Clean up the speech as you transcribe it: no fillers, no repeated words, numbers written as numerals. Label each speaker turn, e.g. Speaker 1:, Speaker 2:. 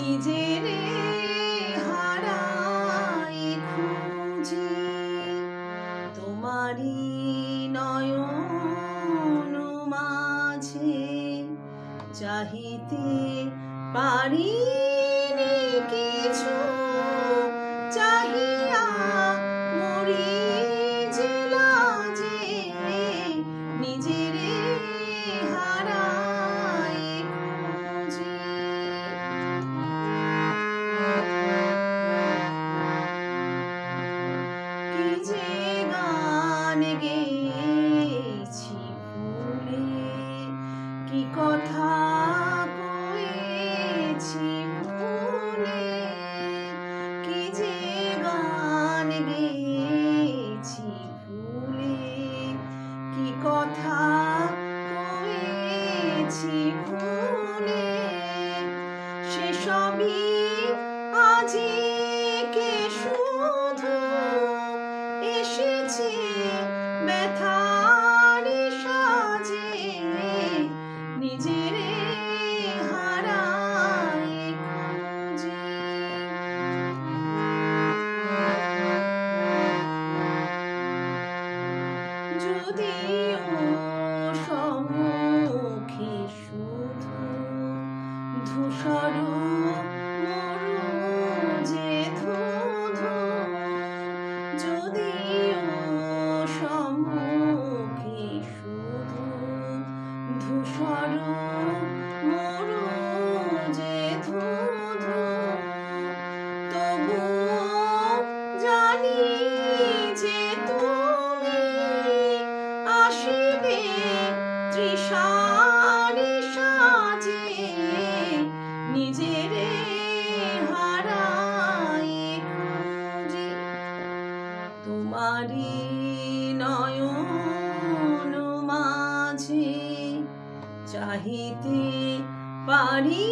Speaker 1: নিজেরে হারাই খুঁজি, তোমারি নয়ন মাঝে চাহিতে পারিনি কিছু, চাহিয়া মরি যে লাজে, নিজেরে হারাই খুঁজি। কি যে গান গেয়েছি ভুলে, কি কথা কয়েছি ভুলে, কি যে গান গেয়েছি ভুলে, কি কথা কয়েছি ভুলে, সেসবই আজিকে শুধু এসেছে ব্যথার সাজে, নিজেরে হারাই খুঁজি। যদিও সম্মুখে শুধু ধূসর মরুজে ধুধু, যদিও সম্মুখে শুধু ধূসর মরুজে ধুধু, তবুও জানি যে তুমি আসিবে তৃষার সাজে, নিজেরে হারাই খুঁজি, তোমারি নয়ন মাঝে চাহিতে পারি